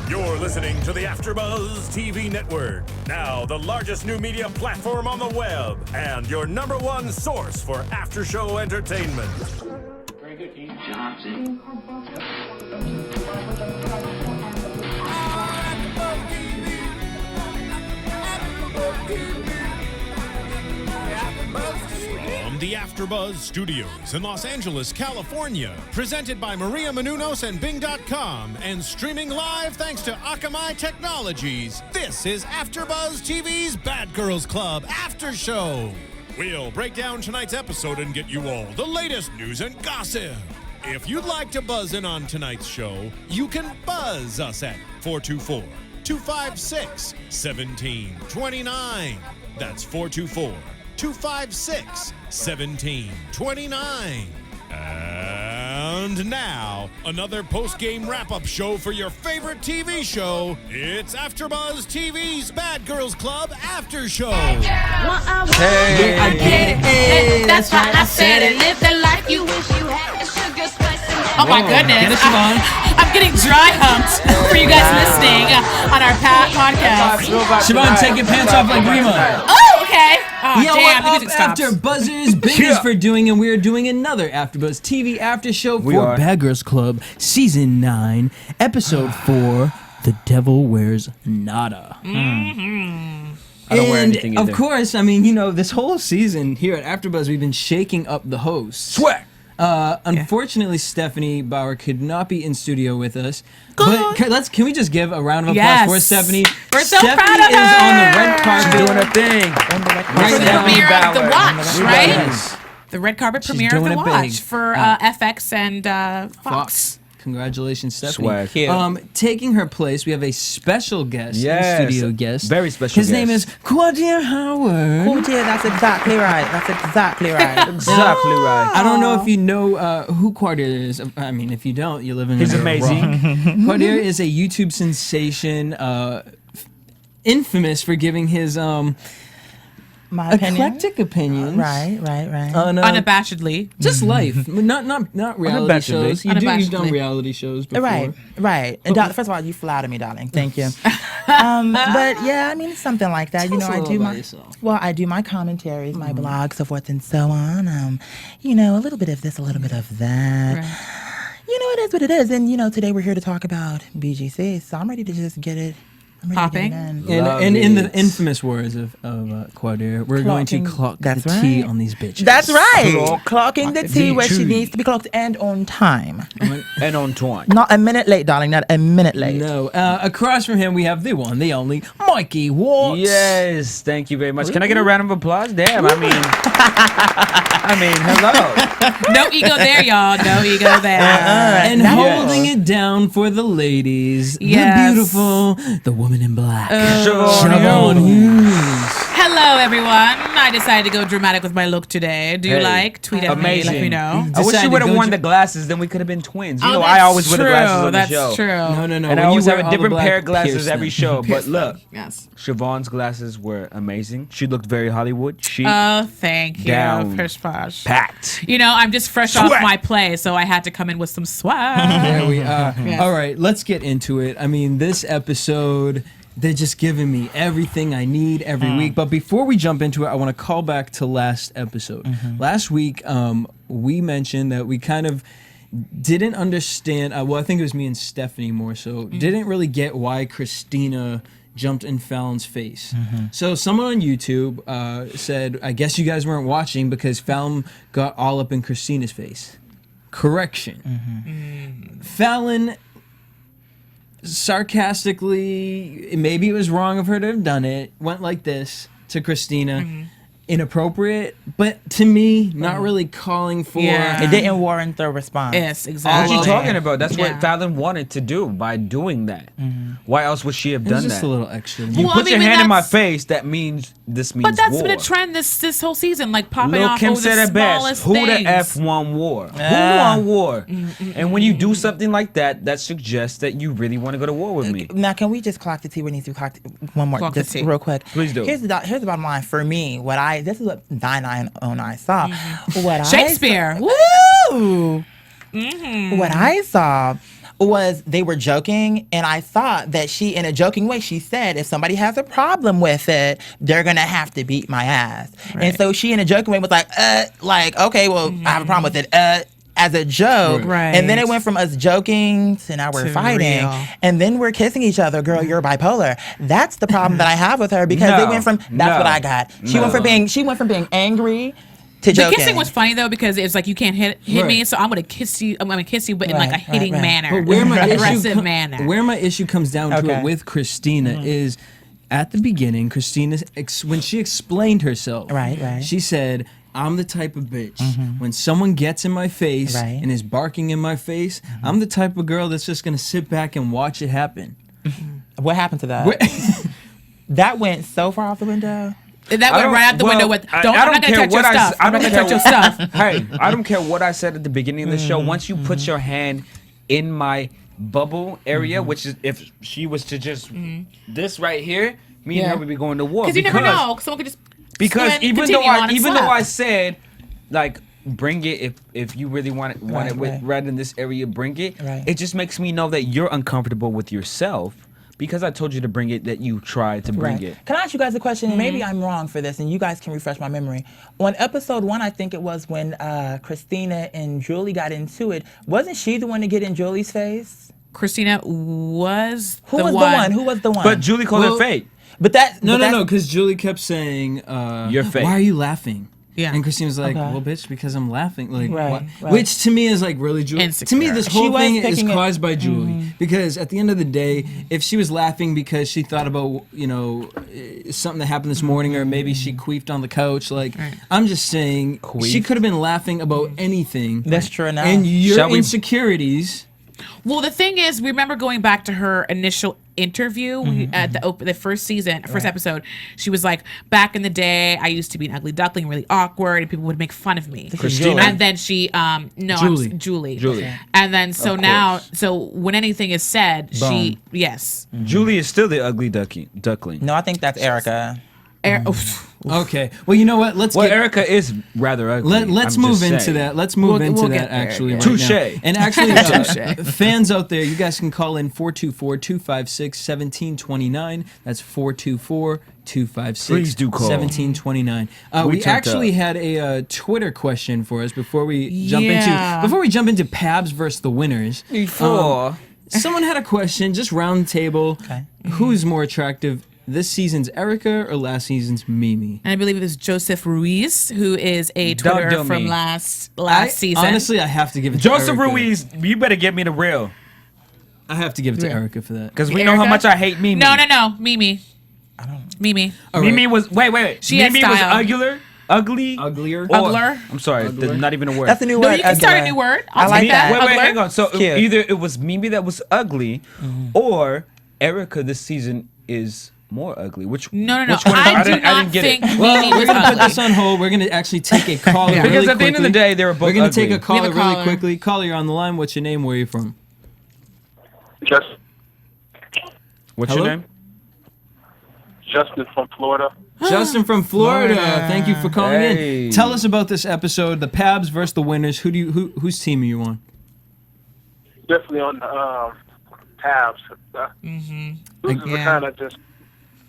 You're listening to the AfterBuzz TV network, now the largest new media platform on the web, and your #1 source for after-show entertainment. Very good, Team Johnson. From the AfterBuzz Studios in Los Angeles, California, presented by Maria Menounos and Bing.com, and streaming live thanks to Akamai Technologies, this is AfterBuzz TV's Bad Girls Club After Show. We'll break down tonight's episode and get you all the latest news and gossip. If you'd like to buzz in on tonight's show, you can buzz us at 424-256-1729. That's 424-256-1729. And now, another post-game wrap-up show for your favorite TV show. It's AfterBuzz TV's Bad Girls Club After Show. Hey, I get it. Hey, that's why I said it. Live the life you wish you had. Sugar, spice, and oh my goodness. Get it, Chevonne. I'm getting dry humped for you guys listening on our podcast. Chevonne, take your pants off like Rema. Oh, okay. Oh, Yo, damn, the what music up, stops. AfterBuzzers? Business for doing, and we are doing another AfterBuzz TV after show for Bad Girls Club, Season 9, Episode 4, The Devil Wears Nada. Mm-hmm. I don't wear anything either. Of course, I mean, you know, this whole season here at AfterBuzz, we've been shaking up the hosts. Sweat. Unfortunately, Stephanie Bauer could not be in studio with us. But can we just give a round of applause for Stephanie? We're so Stephanie proud of her. is on the red carpet She's doing her thing. Right For the now. premiere of The Watch, right? Yes. The red carpet She's premiere of doing The it big. Watch for FX and Fox. Congratulations, Stephanie. Swag. Taking her place, we have a special guest, Yes. studio guest. Very special His name is Qaadir Howard. Qaadir, that's exactly right. Exactly right. I don't know if you know who Qaadir is. I mean, if you don't, you're living He's in amazing. Qaadir is a YouTube sensation, infamous for giving his My opinion. eclectic opinions. Right. On, Unabashedly. just life, not reality Unabashedly. shows. You've done Unabashedly. reality shows before. Right. And first of all, you flatter me, darling. Thank you. But yeah, I mean, it's something like that. Tell You know, us a I little do about my yourself. I do my commentaries, my blog, so forth and so on. You know, a little bit of this, a little bit of that. Right. You know, it is what it is. And you know, today we're here to talk about BGC, so I'm ready to just get it. I'm ready Popping. to get it in. And in the infamous words of Qaadir, we're going to clock That's the tea right. on these bitches. That's right. Clocking the tea where she tea. needs to be clocked and on time. And on twine. Not a minute late, darling. Not a minute late. No. Across from him, we have the one, the only, Mykee Wattz. Yes, thank you very much. Can I get a round of applause? Damn, I mean, hello. No ego there, y'all. No ego there. And Yes. holding it down for the ladies, Yes. the beautiful, the woman in black, Chevonne Hughes. Hello, everyone. I decided to go dramatic with my look today. Do you Hey, like? Tweet at me. Let me know. I wish Decided you would to have go worn to- the glasses, then we could have been twins. You Oh, know, that's I always wear the glasses on the That's show. true. No. And when I you always wear have a all the different black, pair of glasses pierce every them. show. But look, Yes. Chevonne's glasses were amazing. She looked very Hollywood. She Oh, thank you. Down. Pish posh. packed. You know, I'm just fresh off Swag. my play, so I had to come in with some swag. There we are. Yes. All right, let's get into it. I mean, this episode, they're just giving me everything I need every week. But before we jump into it, I want to call back to last episode. Last week, we mentioned that we kind of didn't understand. Well, I think it was me and Stephanie more so. Didn't really get why Christina jumped in Fallon's face. So someone on YouTube said, I guess you guys weren't watching because Fallon got all up in Christina's face. Correction. Fallon sarcastically, maybe it was wrong of her to have done it, went like this to Christina. Inappropriate, but to me, not really calling for. Yeah. It didn't warrant the response. Yes, What exactly. you talking about? That's Yeah. what Fallon wanted to do by doing that. Why else would she have It was done just that? a little extra. You Well, I put mean, your when hand in my that's- face. That means this means But that's war. been a trend this whole season, like popping Lil off Kim over said the it best. smallest Who things. the F won war? Who won war? And when you do something like that, that suggests that you really want to go to war with me. Now, can we just clock the tea? We need to clock one more, Clock the just tea. real quick. Please do. Here's the bottom line for me. This is what Thine Own Eye saw. What Shakespeare. Woo! What I saw was they were joking, and I thought that she, in a joking way, she said, if somebody has a problem with it, they're gonna have to beat my ass. Right. And so she, in a joking way, was like, okay, well, I have a problem with it, as a joke. Right. And then it went from us joking to now we're fighting. Real. And then we're kissing each other. Girl, you're bipolar. That's the problem that I have with her, because they went from, that's what I got. She went from being angry to joking. The kissing was funny though, because it's like, you can't hit me, so I'm gonna kiss you, but in like a hitting manner. But where my aggressive manner. Where my issue comes down to it with Christina is, at the beginning, Christina, when she explained herself, she said, I'm the type of bitch, when someone gets in my face and is barking in my face, I'm the type of girl that's just gonna sit back and watch it happen. What happened to that? That went so far off the window. That went right out the window with, I'm not gonna touch your stuff. I'm not gonna touch your stuff. Hey, I don't care what I said at the beginning of the show. Once you put your hand in my bubble area, which is, if she was to just, this right here, me and her would be going to war. Because you never know. Someone could just... Because even though I said, like, bring it if you really want it with right in this area, bring it. It just makes me know that you're uncomfortable with yourself, because I told you to bring it, that you tried to bring it. Can I ask you guys a question? Maybe I'm wrong for this, and you guys can refresh my memory. On episode 1, I think it was when Christina and Julie got into it. Wasn't she the one to get in Julie's face? Christina was Who was the one? But Julie called it fake. But that no, because Julie kept saying, "You're fake. Why are you laughing?" Yeah, and Christine was like, "Well, bitch, because I'm laughing." Like, which to me is like, really, Julie. Insecure. To me, this whole thing is caused by Julie, because at the end of the day, if she was laughing because she thought about something that happened this morning, or maybe she queefed on the couch, like I'm just saying, she could have been laughing about anything. That's true enough. And your insecurities. Well, the thing is, remember going back to her initial interview at the first episode, she was like, back in the day, I used to be an ugly duckling, really awkward, and people would make fun of me. Christina? And then she, Julie. And then so now, when anything is said, Julie is still the ugly duckling. No, I think that's Erica. Okay. Well, you know what? Erica is rather ugly. Let's move into that. Let's move into that actually right Touche. now. And actually, fans out there, you guys can call in 424-256-1729. That's 424-256-1729. We actually had a Twitter question for us before we jump into Pabs versus the winners. Someone had a question, just round table. Okay. Who's more attractive, this season's Erica or last season's Mimi? And I believe it was Joseph Ruiz, who is a Twitterer from last season. Honestly, I have to give it to Joseph Erica. Ruiz, you better get me the real. I have to give it to Erica for that. Because we know how much I hate Mimi. No, Mimi. Mimi. Mimi was, wait. Mimi was uglier? Ugler. I'm sorry, not even a word. That's a new word. No, you can start a new word. I'll like that. Wait, hang on. So either it was Mimi that was ugly, or Erica this season is more ugly. No. Which I didn't get it. Well, we're going to put this on hold. We're going to actually take a caller really quickly. Because at the end of the day, they were both ugly. We're going to take a caller really quickly. Caller, you're on the line. What's your name? Where are you from? What's your name? Justin from Florida. Justin from Florida. Thank you for calling in. Tell us about this episode, the Pabs versus the winners. Whose team are you on? Definitely on the Pabs. Losers are kind of just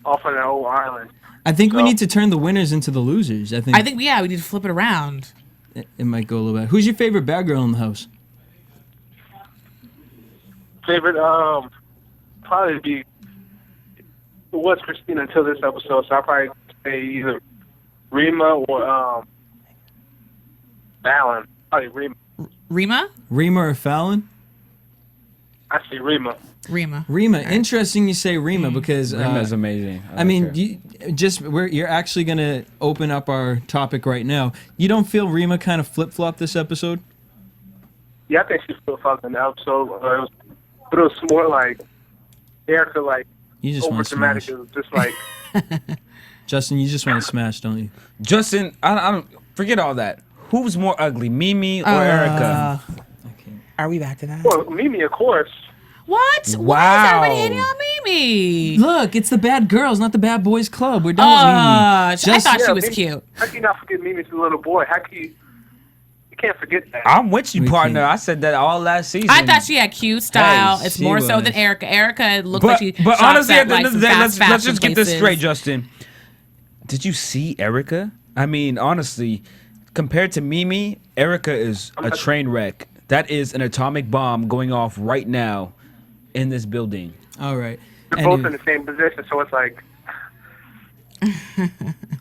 off on their own island. I think we need to turn the winners into the losers. I think we need to flip it around. It might go a little bit. Who's your favorite bad girl in the house? Favorite, probably be, it was Christina until this episode, so I'll probably say either Rema or Fallon. Probably Rema. Rema or Fallon? I say Rema. Rema. Right. Interesting you say Rema because Rema's amazing. I mean, you're actually going to open up our topic right now. You don't feel Rema kind of flip-flopped this episode? Yeah, I think she flip-flopped in the episode. But it was more like Erica, like, you just over dramatic. It was just like Justin, you just want to smash, don't you? Justin, I don't forget all that. Who's more ugly, Mimi or Erica? Are we back to that? Well, Mimi, of course. What? Wow. Why is everybody hating on Mimi? Look, it's the bad girls, not the bad boys club. We're done with Mimi. I thought she was Mimi, cute. How can you not forget Mimi's a little boy? How can you can't forget that. I'm with you, partner. I said that all last season. I thought she had cute style. Hey, it's she more so was. than Erica. Erica looked like she. But shops honestly, at, at the end of the some day, fast let's fashion just get this places. straight, Justin. Did you see Erica? I mean, honestly, compared to Mimi, Erica is a train wreck. That is an atomic bomb going off right now in this building. All right. They're both in the same position, so it's like.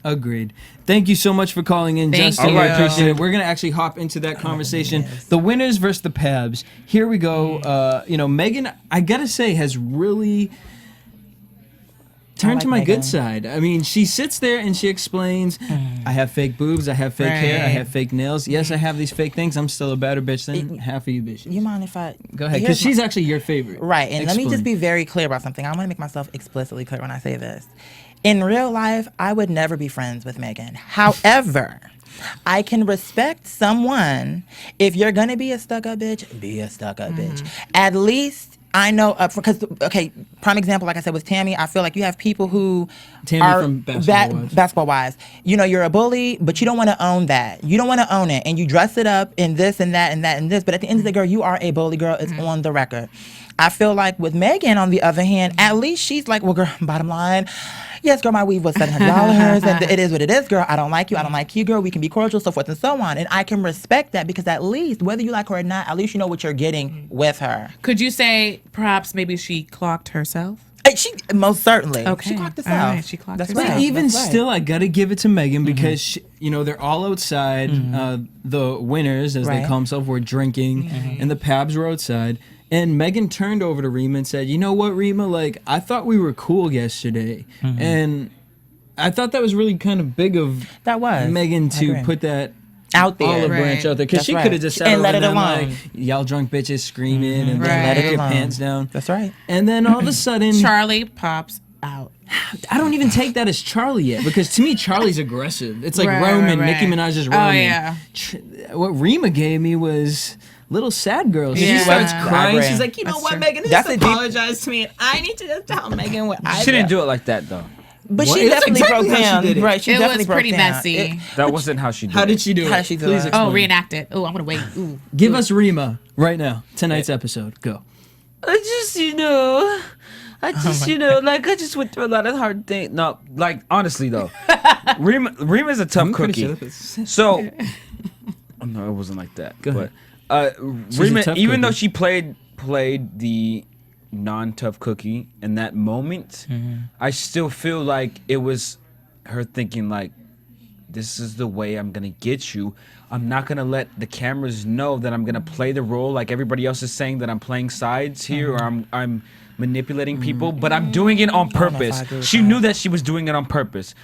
Agreed. Thank you so much for calling in, Thank Justin. you. I appreciate it. We're gonna actually hop into that conversation. The winners versus the Pabs. Here we go. Mehgan, I gotta say, has really turned to my good side. I mean, she sits there and she explains, I have fake boobs, I have fake hair, I have fake nails. Yes, I have these fake things. I'm still a better bitch than half of you bitches. You mind if I go ahead? Because she's actually your favorite. Right. And let me just be very clear about something. I want to make myself explicitly clear when I say this. In real life, I would never be friends with Mehgan. However, I can respect someone. If you're going to be a stuck-up bitch, be a stuck-up bitch. At least I know because, okay, prime example, like I said, with Tammy, I feel like you have people who are from Basketball Wives. You know, you're a bully, but you don't want to own that. You don't want to own it. And you dress it up in this and that and that and this. But at the end of the day, girl, you are a bully, girl. It's on the record. I feel like with Mehgan, on the other hand, at least she's like, well, girl, bottom line, yes, girl, my weave was $700, and it is what it is, girl. I don't like you. I don't like you, girl. We can be cordial, so forth and so on. And I can respect that because at least, whether you like her or not, at least you know what you're getting with her. Could you say perhaps maybe she clocked herself? She most certainly. Okay. She clocked herself. All right, she clocked That's herself. right. But even That's right. still, I gotta give it to Mehgan because she, they're all outside. The winners, as they call themselves, were drinking, and the Pabs were outside. And Mehgan turned over to Rema and said, "You know what, Rema? Like, I thought we were cool yesterday, and I thought that was really kind of big of Mehgan to put that." Out there, olive branch out there, because she could have just sat and over let it them alone. like, y'all drunk bitches screaming and then let your pants down. That's right. And then all of a sudden, Charlie pops out. I don't even take that as Charlie yet, because to me, Charlie's aggressive. It's like Roman, Nicki Minaj's Roman. Oh, yeah. What Rema gave me was little sad girl. She Yeah. starts crying. Agree. She's like, you know That's what, true. Mehgan, That's just a deep- apologize to me. And I need to just tell Mehgan what I She didn't do it like that, though. But What? she That's definitely exactly broke how she down. did it. Right, she It definitely was broke pretty down. messy. That wasn't how she did it. How did she do it? How she do Please it? explain. Oh, reenact it. Oh, I'm gonna wait. Ooh. Give us Rema right now. Tonight's episode. Go. I just, I just went through a lot of hard things. No, like, honestly, though, Rema's a tough cookie. So, no, it wasn't like that. Go ahead. But She's a Rema, tough even though cookie. she played the non-tough cookie in that moment, I still feel like it was her thinking, like, this is the way I'm gonna get you. I'm not gonna let the cameras know that I'm gonna play the role like everybody else is saying that I'm playing sides here, or I'm manipulating people, but I'm doing it on purpose. She knew that she was doing it on purpose.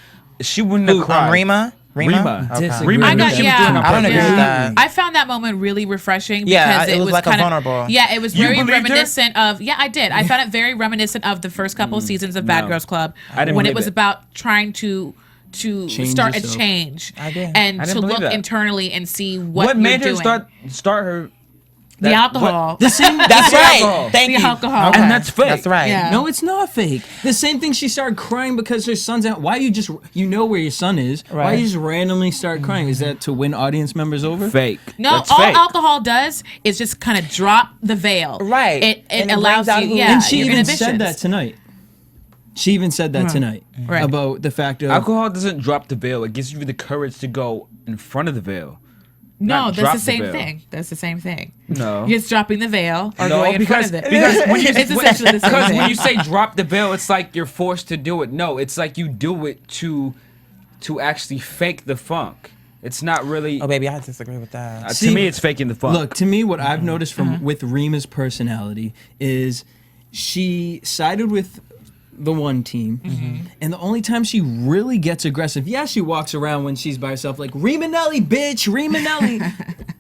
She wouldn't have cried. Rema? Rema. Okay. Rema I knew got, she was yeah. doing it on I don't purpose. agree with that. I found that moment really refreshing Yeah, because it was like a kind of vulnerable. Yeah, it was You very believed her? reminiscent of. Yeah, I did. I found it very reminiscent of the first couple of seasons of Bad No. Girls Club I didn't when it believe was it. about trying to Change start yourself. a change I did. and I didn't to believe look that. internally and see what What you're made her doing. start her? The alcohol. The same. That's The right. alcohol. Thank The you. alcohol. Okay. And that's fake. That's right. Yeah. No, it's not fake. The same thing. She started crying because her son's out. Why you just where your son is? Why Right. you just randomly start crying? Is that to win audience members over? Fake. No, That's all fake. alcohol does is just kind of drop the veil. Right. It And it allows brings out you. who- Yeah. And she your even said inhibitions. that tonight. She even said that tonight Right. about the fact of Alcohol doesn't drop the veil. It gives you the courage to go in front of the veil. No, Not that's drop the same veil. thing. That's the same thing. No. It's dropping the veil or No, going in because front of it. when you It's essentially the same because thing. when you say drop the veil, it's like you're forced to do it. No, it's like you do it to actually fake the funk. It's not really. Oh, baby, I disagree with that. To me, it's faking the funk. Look, to me, what I've noticed from with Rema's personality is she sided with the one team, and the only time she really gets aggressive, yeah, she walks around when she's by herself like Rema Nelly, bitch, Rema Nelly.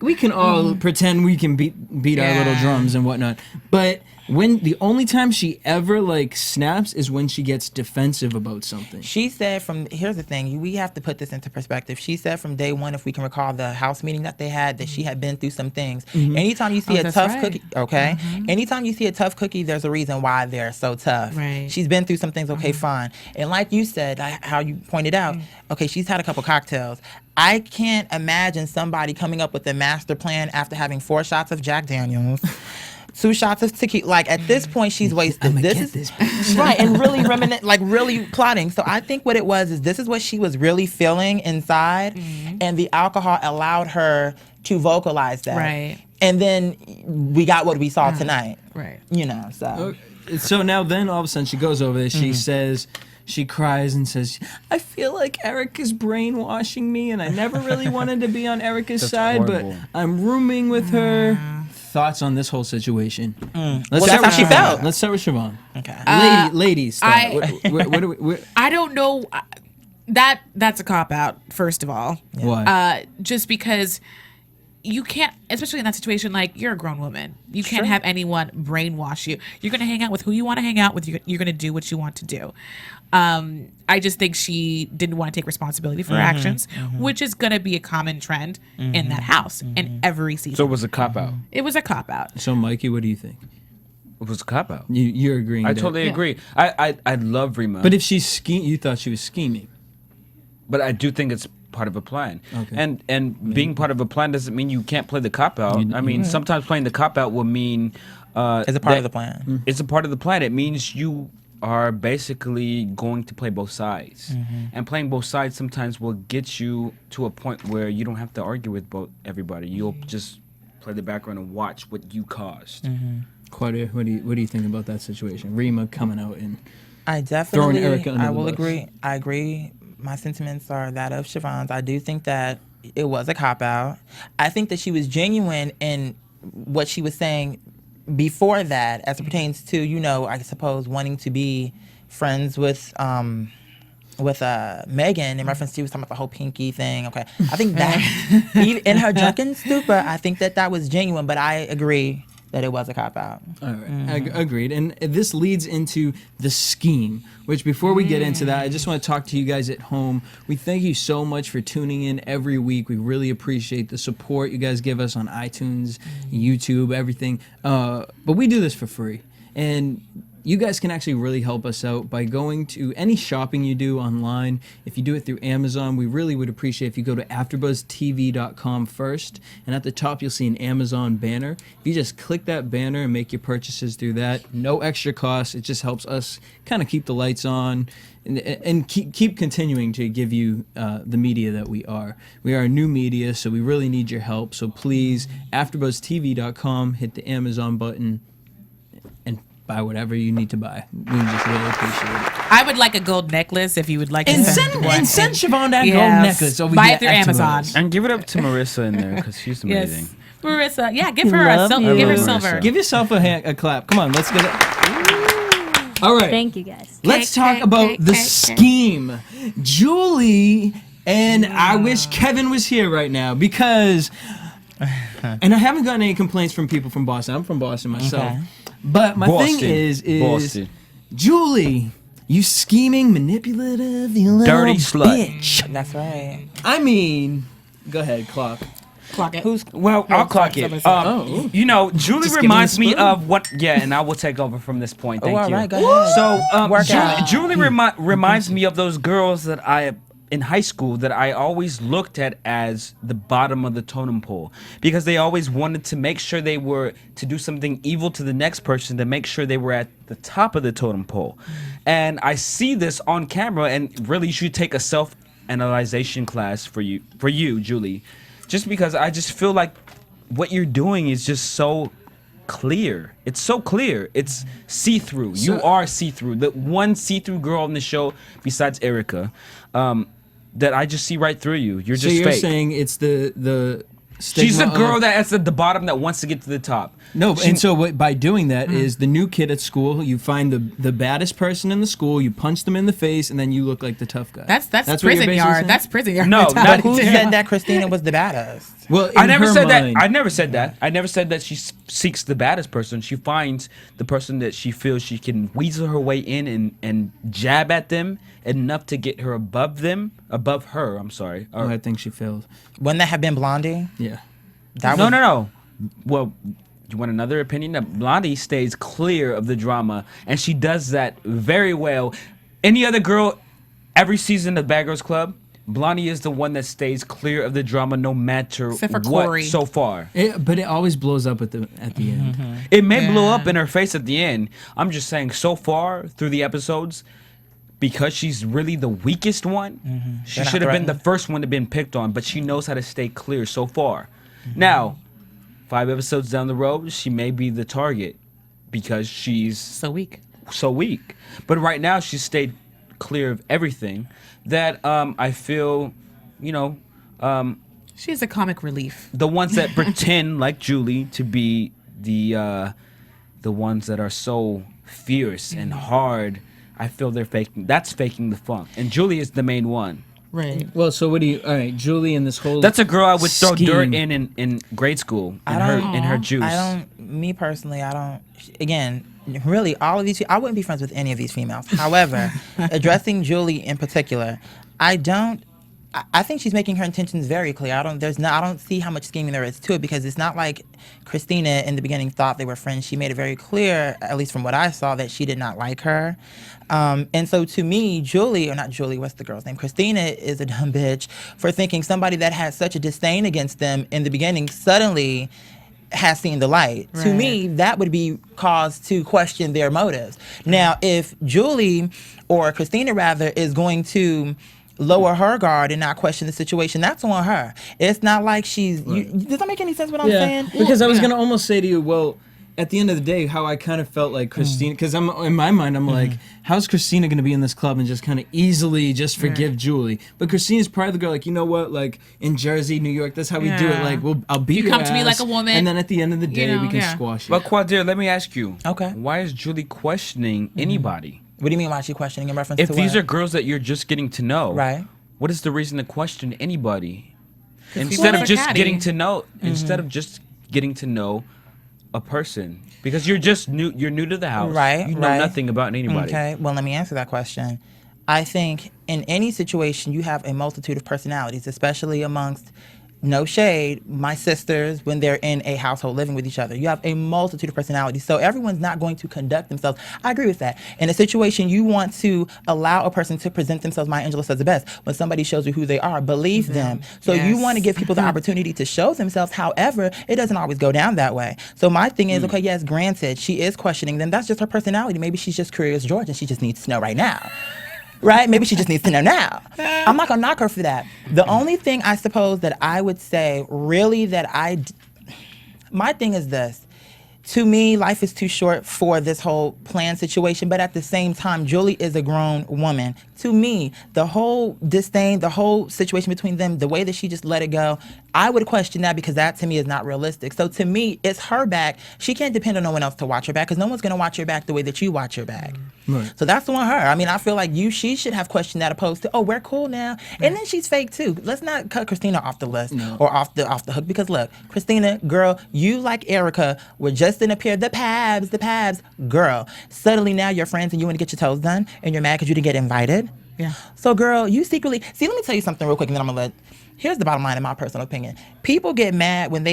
We can all pretend we can beat our little Yeah. drums and whatnot, but when the only time she ever like snaps is when she gets defensive about something. She said here's the thing, we have to put this into perspective. She said from day one, if we can recall the house meeting that they had, that she had been through some things. Anytime you see a that's tough right. cookie, okay? Anytime you see a tough cookie, there's a reason why they're so tough. Right. She's been through some things, okay, fine. And like you said, how you pointed out, okay, she's had a couple cocktails. I can't imagine somebody coming up with a master plan after having 4 shots of Jack Daniels, 2 shots of tequila. Like, at this point, she's wasted. This right, and really really plotting. So I think what it was is this is what she was really feeling inside, and the alcohol allowed her to vocalize that. Right. And then we got what we saw tonight. Right. You know, so. So now then all of a sudden she goes over there, she says, she cries and says, I feel like Erica's brainwashing me and I never really wanted to be on Erica's side, horrible. but I'm rooming with her. Thoughts on this whole situation? Well, that's how she felt. Let's start with Chevonne. Okay. Ladies, start. What do we... I don't know. That's a cop-out, first of all. Why? Just because you can't, especially in that situation, like, you're a grown woman. You can't have anyone brainwash you. You're going to hang out with who you want to hang out with. You're going to do what you want to do. I just think she didn't want to take responsibility for her actions, which is going to be a common trend in that house in every season. So it was a cop-out. It was a cop-out. So, Mykee, what do you think? It was a cop-out. You're agreeing I that- totally agree. I love Rema. But if she's you thought she was scheming. But I do think it's part of a plan. Okay. And being part of a plan doesn't mean you can't play the cop-out. I mean, sometimes playing the cop-out will mean... It's a part of the plan. It's a part of the plan. It means you are basically going to play both sides. And playing both sides sometimes will get you to a point where you don't have to argue with everybody. You'll just play the background and watch what you caused. Qaadir, what do you think about that situation? Rema coming out and I definitely, throwing Erica under I the will bus. agree. I agree. My sentiments are that of Chevonne's. I do think that it was a cop-out. I think that she was genuine in what she was saying before that, as it pertains to, you know, I suppose wanting to be friends with Mehgan in reference to, was talking about the whole pinky thing. Okay, I think that even in her drunken stupor, I think that was genuine. But I agree that it was a cop-out. All right, agreed. And this leads into the scheme, which before we get into that, I just want to talk to you guys at home. We thank you so much for tuning in every week. We really appreciate the support you guys give us on iTunes, YouTube, everything. But we do this for free. And you guys can actually really help us out by going to any shopping you do online. If you do it through Amazon, we really would appreciate if you go to AfterBuzzTV.com first, and at the top you'll see an Amazon banner. If you just click that banner and make your purchases through that, no extra cost. It just helps us kind of keep the lights on and keep continuing to give you the media that we are. We are a new media, so we really need your help. So please, AfterBuzzTV.com, hit the Amazon button, and buy whatever you need to buy. We just really appreciate it. I would like a gold necklace if you would like to send Chevonne that gold necklace. Over Buy here it through at Amazon. AfterBuzz. And give it up to Marissa in there because she's amazing. Yes. Marissa, yeah, give her a silver. Give her silver. Give yourself a clap. Come on, let's get it. All right. Thank you, guys. Let's talk about the scheme. Julie, and I wish Kevin was here right now because, and I haven't gotten any complaints from people from Boston. I'm from Boston myself. Okay. But my thing is Boston. Julie, you scheming, manipulative, you little Dirty slut. bitch. That's right. I mean, go ahead, clock. Clock it. I'll clock it. You know, Julie Just give reminds me the me spoon. of what. Yeah, and I will take over from this point. Thank all you. right, go ahead. So, Work out. Julie reminds me of those girls that I in high school that I always looked at as the bottom of the totem pole because they always wanted to make sure they were to do something evil to the next person to make sure they were at the top of the totem pole. And I see this on camera, and really you should take a self-analyzation class for you, Julie, just because I just feel like what you're doing is just so clear. It's so clear. It's see-through. You are see-through. The one see-through girl on the show besides Erica, that I just see right through you. You're just So you're fake. saying it's the She's the stigma girl of- that's at the bottom that wants to get to the top. No, and so by doing that is the new kid at school. You find the baddest person in the school. You punch them in the face, and then you look like the tough guy. That's what you're prison basically yard. saying? That's prison yard. No, mentality. not Who too. said that Christina was the baddest? Well, I in never her said mind- that. I never said that. I never said that she seeks the baddest person. She finds the person that she feels she can weasel her way in and jab at them enough to get her above her. I'm sorry. Oh, I think she failed. Wouldn't that have been Blondie? Yeah. No. Well, you want another opinion? That Blondie stays clear of the drama, and she does that very well. Any other girl, every season of Bad Girls Club, Blondie is the one that stays clear of the drama no matter Except for what Corey. so far. But it always blows up at the end. It may blow up in her face at the end. I'm just saying, so far through the episodes, because she's really the weakest one, she should have been the first one to been picked on, but she knows how to stay clear so far. Now, 5 episodes down the road, she may be the target because she's So weak. But right now, she's stayed clear of everything that I feel, She's a comic relief. the ones that pretend like Julie to be the ones that are so fierce and hard, I feel they're faking. That's faking the funk. And Julie is the main one. Right. Well, so what do you? All right, Julie and this whole. That's a girl I would throw scheme. dirt in grade school. In her juice. Me personally, I don't. Again, really, all of these. I wouldn't be friends with any of these females. However, addressing Julie in particular, I don't. I think she's making her intentions very clear. I don't see how much scheming there is to it, because it's not like Christina in the beginning thought they were friends. She made it very clear, at least from what I saw, that she did not like her. And so to me, what's the girl's name? Christina is a dumb bitch for thinking somebody that had such a disdain against them in the beginning suddenly has seen the light. Right. To me, that would be cause to question their motives. Now, if Julie, or Christina rather, is going to lower her guard and not question the situation, that's on her. It's not like she's... does that make any sense what I'm saying? Because I was going to almost say to you, well, at the end of the day, how I kind of felt like Christina, because I'm in my mind, I'm like, how's Christina going to be in this club and just kind of easily just forgive Julie? But Christina's probably the girl, like, you know what, like in Jersey, New York, that's how we do it. Like, I'll beat You your come to me ass, like a woman. and then at the end of the day, we can squash it. But Qaadir, let me ask you. Okay. Why is Julie questioning anybody? What do you mean why is she questioning in reference If to these what? are girls that you're just getting to know, Right. what is the reason to question anybody? people Instead of are just catty. getting to know, a person, because you're just new. You're new to the house. Right, You know right. nothing about anybody. Okay, well, let me answer that question. I think in any situation, you have a multitude of personalities, especially amongst, no shade, my sisters, when they're in a household living with each other. You have a multitude of personalities. So everyone's not going to conduct themselves. I agree with that. In a situation, you want to allow a person to present themselves. Maya Angelou says the best. When somebody shows you who they are, believe them. So you want to give people the opportunity to show themselves. However, it doesn't always go down that way. So my thing is, okay, yes, granted, she is questioning them. That's just her personality. Maybe she's just Curious George and she just needs to know right now. Right? Maybe she just needs to know now. I'm not going to knock her for that. The only thing I suppose that I would say, really, my thing is this. To me, life is too short for this whole plan situation, but at the same time, Julie is a grown woman. To me, the whole disdain, the whole situation between them, the way that she just let it go, I would question that, because that to me is not realistic. So to me, it's her back. She can't depend on no one else to watch her back, because no one's going to watch her back the way that you watch her back. Right. So that's on her. I mean, I feel like she should have questioned that, opposed to, oh, we're cool now. And then she's fake too. Let's not cut Christina off the list or off the hook, because look, Christina, girl, you like Erica were just in a pair, the Pabs, girl. Suddenly now you're friends and you want to get your toes done and you're mad because you didn't get invited. Yeah. So girl, you secretly, see, let me tell you something real quick and then I'm going to here's the bottom line in my personal opinion. People get mad when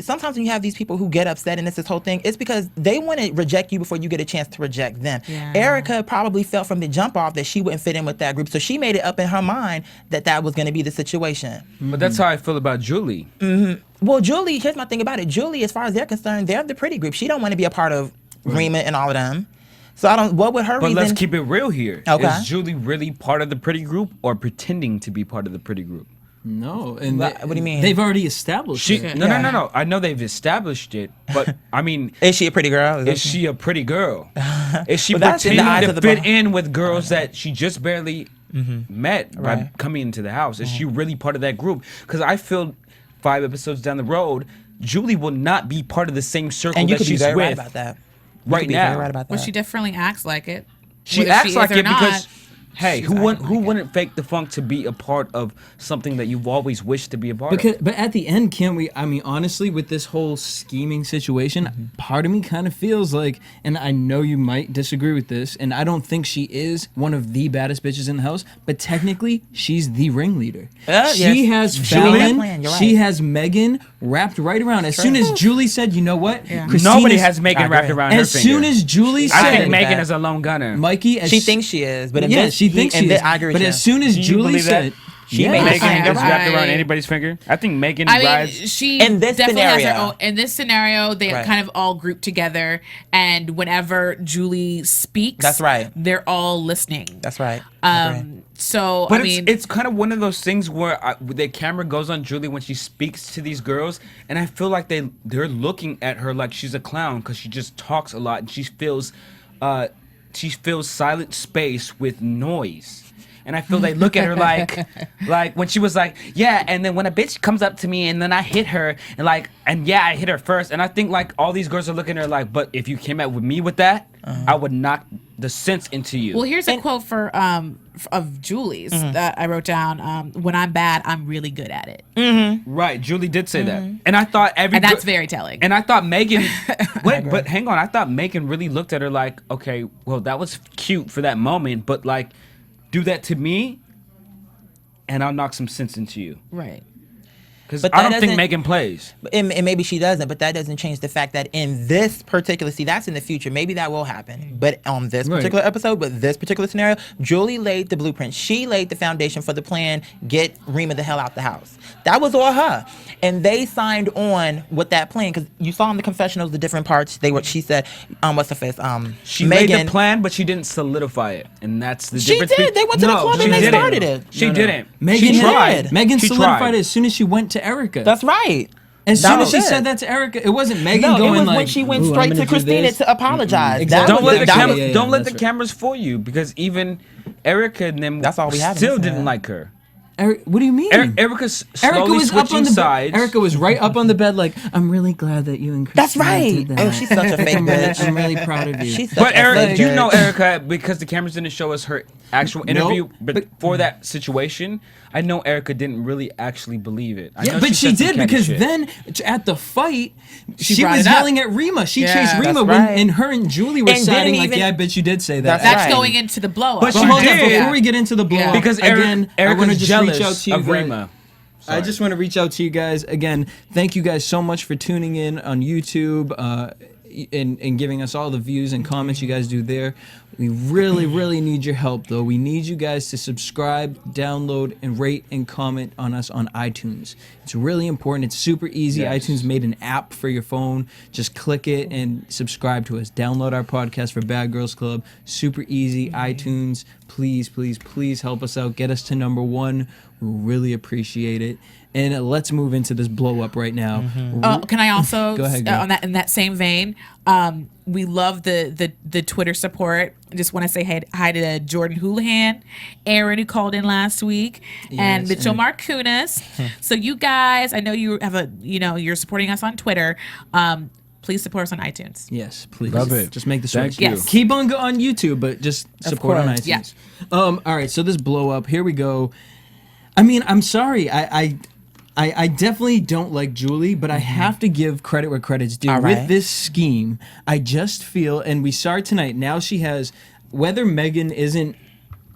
sometimes when you have these people who get upset and it's this whole thing, it's because they want to reject you before you get a chance to reject them. Yeah. Erica probably felt from the jump off that she wouldn't fit in with that group. So she made it up in her mind that was going to be the situation. But that's how I feel about Julie. Mm-hmm. Well, Julie, here's my thing about it. Julie, as far as they're concerned, they're the pretty group. She don't want to be a part of Rema and all of them. So what would her reason? But let's keep it real here. Okay. Is Julie really part of the pretty group or pretending to be part of the pretty group? No, and what do you mean? They've already established it. No. I know they've established it, but I mean, is she a pretty girl? Is she a pretty girl? Is she Well, pretending to fit in with girls that she just barely met by coming into the house? Is she really part of that group? Because I feel 5 episodes down the road, Julie will not be part of the same circle and you that could she's be very with right about that. right now. Right about that. Well, she definitely acts like it. She acts like it because, hey, she's who acting wouldn't fake the funk to be a part of something that you've always wished to be a part of? But at the end, can't we? I mean, honestly, with this whole scheming situation, part of me kind of feels like, and I know you might disagree with this, and I don't think she is one of the baddest bitches in the house, but technically, she's the ringleader. She has Fallon, she has Mehgan wrapped right around. As soon as Julie said, you know what? Nobody has Mehgan wrapped around her finger. As soon as Julie said, I think Mehgan is a lone gunner. Mykee, she thinks she is, but she thinks she is. I agree with but you. as soon as Julie said, She made Mehgan finger is wrapped around anybody's finger. I think Mehgan rides. She in this definitely scenario. has her own. In this scenario, they Right. kind of all group together, and whenever Julie speaks, That's right. they're all listening. That's right. So But I mean, it's kind of one of those things where the camera goes on Julie when she speaks to these girls, and I feel like they're looking at her like she's a clown because she just talks a lot and she fills silent space with noise. And I feel they look at her like when she was like, yeah, and then when a bitch comes up to me and then I hit her and yeah, I hit her first. And I think like all these girls are looking at her like, but if you came out with me with that, I would knock the sense into you. well, here's a quote of Julie's that I wrote down. When I'm bad, I'm really good at it. Right, Julie did say that. And I thought And that's very telling. And I thought Mehgan, but hang on, I thought Mehgan really looked at her like, okay, well, that was cute for that moment, but like, do that to me, and I'll knock some sense into you. Right. Because I don't think Mehgan plays. And maybe she doesn't, but that doesn't change the fact that in this particular, that's in the future. Maybe that will happen. But on this particular episode, with this particular scenario, Julie laid the blueprint. She laid the foundation for the plan, get Rema the hell out the house. That was all her. And they signed on with that plan because you saw in the confessionals the different parts. She said, what's her face? She made the plan, but she didn't solidify it. And that's the difference. She did. They went to the club and they started it. She didn't. Mehgan tried. Mehgan solidified it as soon as she went to Erica. That's right. As soon as she said that to Erica, it wasn't Mehgan going it was like. when she went straight to Christina to apologize. Exactly. Don't let the cameras fool you because even Erica and them still didn't like her. What do you mean? Erica was up on the sides. Erica was right up on the bed, like, I'm really glad that you and Christina That's right. did that. Oh, she's such a fake bitch. I'm really proud of you. But Erica, you know Erica because the cameras didn't show us her actual interview. But for that situation, I know Erica didn't really actually believe it. I know but she did because then at the fight, she was yelling at Rema. She chased Rema and her and Julie were siding like, yeah, bitch, you did say that. That's going into the blow up. But she did. Before we get into the blow up, because again, I want to Erica's just reach out jealous to you of Rema. I just want to reach out to you guys again. Thank you guys so much for tuning in on YouTube and giving us all the views and comments you guys do there. We really, really need your help, though. We need you guys to subscribe, download, and rate and comment on us on iTunes. It's really important. It's super easy. Yes. iTunes made an app for your phone. Just click it and subscribe to us. Download our podcast for Bad Girls Club. Super easy. iTunes, please, please, please help us out. Get us to #1. We really appreciate it. And let's move into this blow up right now. Can I also Go ahead, girl. in that same vein? We love the Twitter support. I just want to say hi to Jordan Houlihan, Aaron who called in last week, and Mitchell Marcunas. So you guys, I know you have you're supporting us on Twitter. Please support us on iTunes. Yes, please. Love it. Just make the Thank switch. you. Yes. Keep on on YouTube, but just support on iTunes. Yeah. All right, so this blow up. Here we go. I mean, I'm sorry. I definitely don't like Julie, but I have to give credit where credit's due. With this scheme, I just feel, and we saw it tonight, now she has, whether Mehgan isn't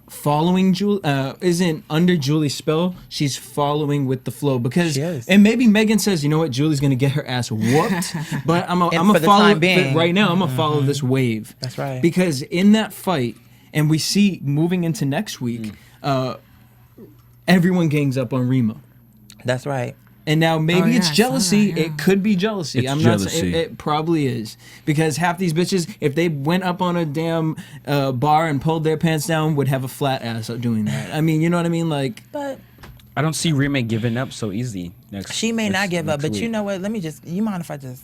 following Julie, isn't under Julie's spell, she's following with the flow. Because, and maybe Mehgan says, you know what, Julie's going to get her ass whooped, but I'm going to follow, right now, I'm going to follow this wave. That's right. Because in that fight, and we see moving into next week, everyone gangs up on Rema. That's right. And now maybe it's jealousy. That, yeah. It could be jealousy. It's I'm jealousy. not saying it probably is, because half these bitches, if they went up on a damn bar and pulled their pants down, would have a flat ass doing that. I mean, you know what I mean? Like, But I don't see Rema giving up so easy. she may not give up, but week. you know what? You mind if I just...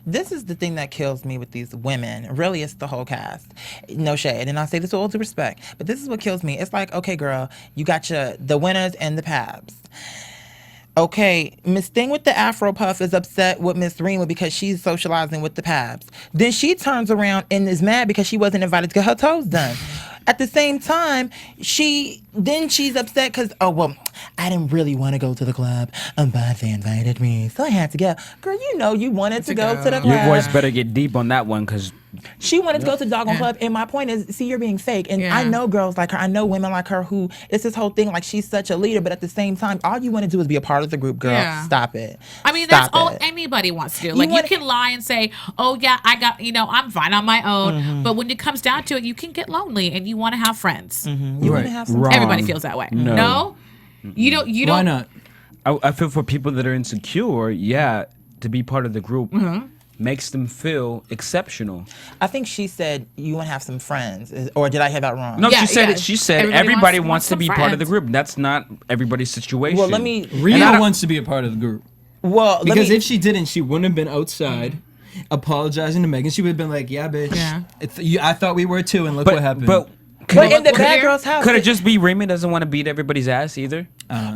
This is the thing that kills me with these women. Really, it's the whole cast. No shade. And I say this with all due respect. But this is what kills me. It's like, okay, girl, you got the winners and the Pabs. Okay, Miss Thing with the Afro Puff is upset with Miss Rema because she's socializing with the Pabs. Then she turns around and is mad because she wasn't invited to get her toes done. At the same time, she's upset because, I didn't really want to go to the club, but they invited me, so I had to go. Girl, you know you wanted to go to the club. Your voice better get deep on that one, because she wanted to go to the doggone club, and my point is, see, you're being fake. And I know girls like her, I know women like her who, it's this whole thing, like she's such a leader, but at the same time, all you want to do is be a part of the group, girl. Yeah. Stop it. I mean, that's all anybody wants to do. Like, you can lie and say, oh, yeah, I got, I'm fine on my own. But when it comes down to it, you can get lonely and you want to have friends. You want to have some. Everybody feels that way. No? You don't. Why not? I feel for people that are insecure, to be part of the group makes them feel exceptional. I think she said you want to have some friends, or did I hear that wrong? No, she said it. She said everybody wants to be part of the group. That's not everybody's situation. Well, Rema wants to be a part of the group. Well, because if she didn't, she wouldn't have been outside apologizing to Mehgan. She would have been like, "Yeah, bitch, I thought we were too, and look what happened." But in the bad girls' house, could it just be Rema doesn't want to beat everybody's ass either?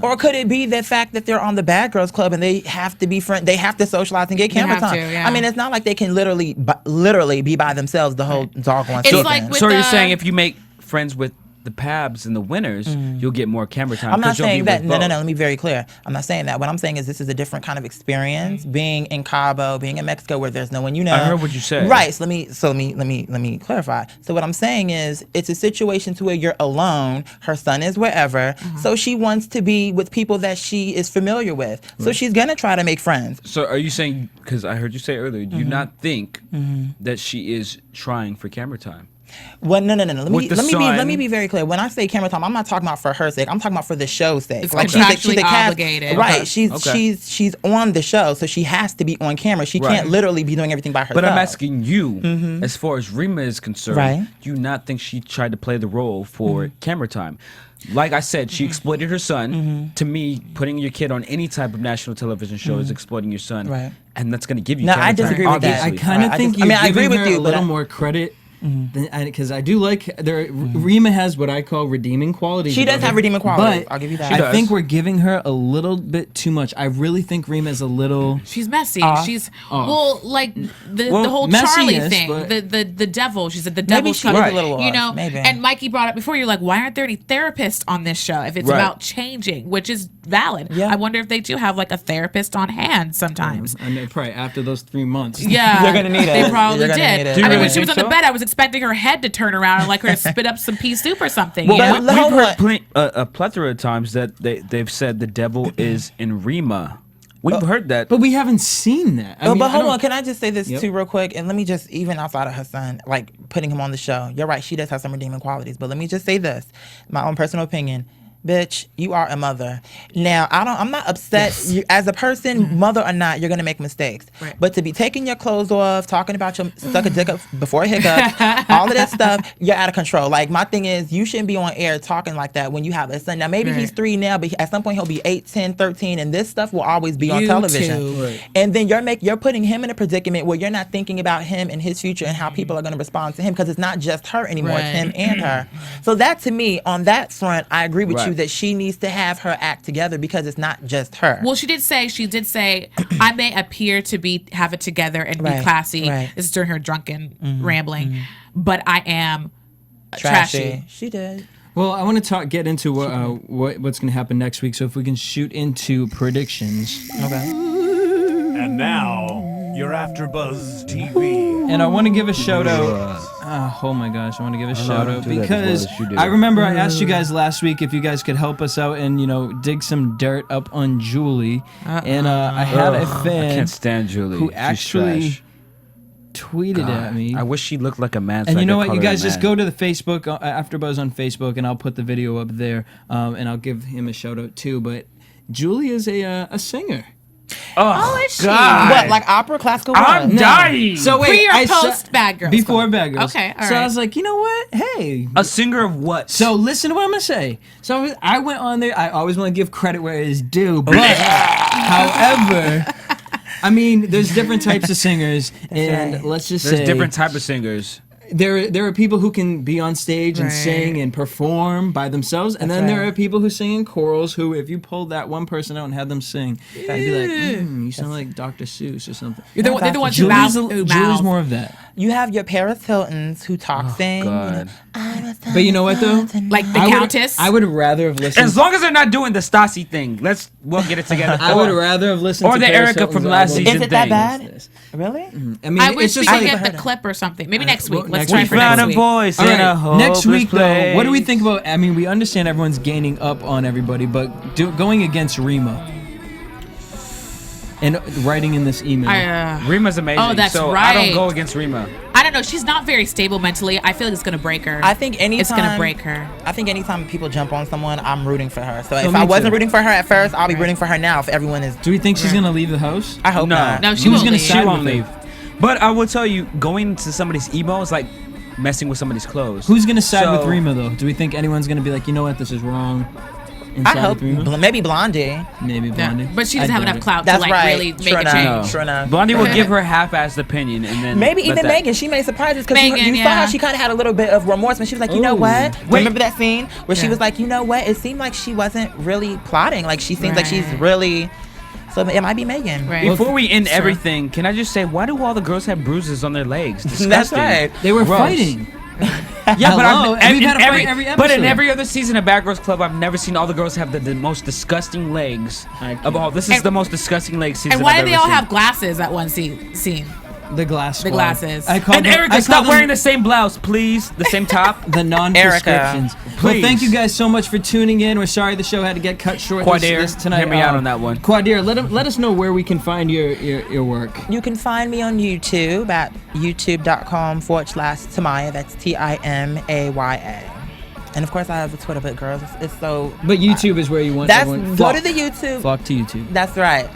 Or could it be the fact that they're on the bad girls club and they have to be friends? They have to socialize and get camera time. I mean, it's not like they can literally be by themselves the whole doggone season. So you're saying if you make friends with the Pabs and the winners, you'll get more camera time. I'm not saying that. No. Let me be very clear. I'm not saying that. What I'm saying is this is a different kind of experience. Being in Cabo, being in Mexico, where there's no one you know. I heard what you said. Right. So let me clarify. So what I'm saying is it's a situation to where you're alone. Her son is wherever, so she wants to be with people that she is familiar with. So she's gonna try to make friends. So are you saying? Because I heard you say earlier, do you not think that she is trying for camera time? Well, no. Let me be very clear. When I say camera time, I'm not talking about for her sake. I'm talking about for the show's sake. It's contractually obligated. Right. She's on the show, so she has to be on camera. She can't literally be doing everything by herself. But I'm asking you, as far as Rema is concerned, do you not think she tried to play the role for camera time? Like I said, she exploited her son. To me, putting your kid on any type of national television show is exploiting your son. Right. And that's going to give you camera I disagree time, with that. I kind of think I agree with you, a little more credit. Because I do like Rema has what I call redeeming qualities. She does have redeeming qualities. I'll give you that. I think we're giving her a little bit too much. I really think Rema's a little. She's messy. She's like the whole Charlie thing. The devil. She said the devil's coming. A little you know. Maybe. And Mykee brought up before. You're like, why aren't there any therapists on this show? If it's about changing, which is valid. Yeah. I wonder if they do have like a therapist on hand sometimes. And probably after those 3 months. Yeah, you're gonna need it. They probably did. I mean, when she was on the bed, I was expecting her head to turn around and like her to spit up some pea soup or something. Well, we've heard a plethora of times that they've said the devil is in Rema. We've heard that, but we haven't seen that. But hold on, can I just say this too real quick? And let me just, even outside of her son, like putting him on the show, you're right, she does have some redeeming qualities. But let me just say this, my own personal opinion. Bitch, you are a mother. Now, I'm not upset. Yes. You, as a person, mother or not, you're gonna make mistakes. Right. But to be taking your clothes off, talking about your suck a dick up before a hiccup, all of that stuff, you're out of control. Like, my thing is, you shouldn't be on air talking like that when you have a son. Now, maybe he's 3 now, but at some point he'll be 8, 10, 13, and this stuff will always be on television. Right. And then you're putting him in a predicament where you're not thinking about him and his future and how people are gonna respond to him, because it's not just her anymore, it's him and her. So that, to me, on that front, I agree with you that she needs to have her act together, because it's not just her. Well, she did say I may appear to have it together and be classy. This is during her drunken rambling, but I am trashy. She did. Well, I want to get into what's going to happen next week. So if we can shoot into predictions. Okay. And now, your AfterBuzz TV. And I want to give a shout out. Oh my gosh, I want to give a shout out because I remember I asked you guys last week if you guys could help us out and dig some dirt up on Julie. And I had a fan. I can't stand Julie. Who actually tweeted at me. I wish she looked like a man. And you know what? You guys just go to the Facebook, AfterBuzz on Facebook, and I'll put the video up there. And I'll give him a shout out too. But Julie is a singer. Oh, is she? What, like opera, classical? I'm dying. So wait, pre or post Bad Girls? Before Bad Girls. Okay, all right. So I was like, you know what? Hey, a singer of what? So listen to what I'm gonna say. So I went on there. I always want to give credit where it is due, but however, I mean, there's different types of singers, and let's just say there's different type of singers. There are people who can be on stage and sing and perform by themselves, and then there are people who sing in chorals who, if you pulled that one person out and had them sing, you'd be like, you sound like Dr. Seuss or something. They're the ones who mouth. Julie's more of that. You have your Paris Hiltons who sing. God. But you know what though? Like the Countess. I would rather have listened. As long as they're not doing the Stassi thing, we'll get it together. I would rather have listened. Or to the Paris Erica Hilton's from last album. season. Is it that bad? Really? I mean, I wish it's we just could like get the clip or something. Maybe next week. Let's next try week. for next week. Voice All in a right, next week place. though, what do we think about? I mean, we understand everyone's gaining up on everybody, but going against Rema. and writing in this email. Rema's amazing. Oh, that's so right. I don't go against Rema. I don't know. She's not very stable mentally. I feel like it's gonna break her. I think anytime it's gonna break her. I think anytime people jump on someone, I'm rooting for her. So Oh, if me I wasn't too. rooting for her at first, I'll be rooting for her now. If everyone is, Do we think she's gonna leave the house? I hope not. No, she Who's won't gonna leave. side She won't with her? leave. But I will tell you, going to somebody's emo is like messing with somebody's clothes. Who's gonna side with So- Rema though? Do we think anyone's gonna be like, you know what, this is wrong? And I side hope with Rema? maybe Blondie. Maybe Yeah. Blondie. But she doesn't I have doubt enough it. clout That's to like right. really make Sure a enough. change. Sure enough. Blondie will give her half-assed opinion, and then Maybe let even that- Mehgan, she may surprise us because you Mehgan, saw yeah. how she kind of had a little bit of remorse when she was like, you know Ooh. what? Remember that scene where she Yeah. was like, you know what? It seemed like she wasn't really plotting. Like she seems like she's Right. really. So it might be Mehgan. Right. Before we end Sure. everything, can I just say, why do all the girls have bruises on their legs? Disgusting. That's right. They were Gross. fighting. Yeah, but Hello? I've, We've had a every, fight every but in episode. every other season of Bad Girls Club, I've never seen all the girls have the most disgusting legs of all. This is And- the most disgusting leg season. And why I've do they ever all seen. have glasses at one scene? The glass. The squad. glasses. I call And them, Erica, I call stop them wearing the same blouse, please. The same top. the non-prescriptions. Well, Please. thank you guys so much for tuning in. We're sorry the show had to get cut short Qaadir, this tonight. hear me out on that one. Qaadir, let us know where we can find your work. You can find me on YouTube at youtube.com/Tamaya. That's TIMAYA. And of course, I have a Twitter, but girls, it's so. But YouTube is where you want That's everyone. go Flock. to the YouTube. Flock to YouTube. That's right.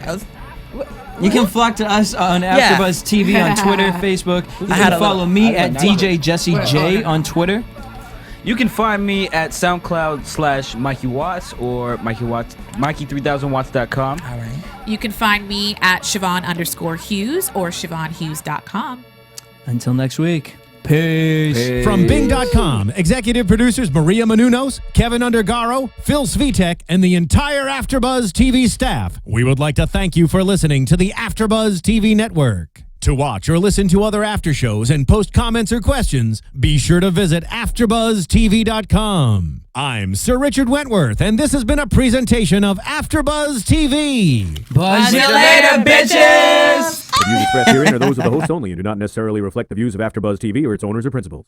You can flock to us on Yeah. AfterBuzz TV on Twitter, Facebook. You I had can a follow little- me I at had a DJ Jesse J on Twitter. You can find me at SoundCloud/Mykee Wattz or Mykee Wattz, Mykee3000watts.com. All right. You can find me at Chevonne_Hughes or ChevonneHughes.com. Until next week. Peace. From Bing.com, executive producers Maria Menounos, Kevin Undergaro, Phil Svitek, and the entire AfterBuzz TV staff, we would like to thank you for listening to the AfterBuzz TV network. To watch or listen to other after shows and post comments or questions, be sure to visit AfterBuzzTV.com. I'm Sir Richard Wentworth, and this has been a presentation of AfterBuzz TV. Buzz See you later, bitches! The views expressed herein are those of the hosts only and do not necessarily reflect the views of AfterBuzz TV or its owners or principals.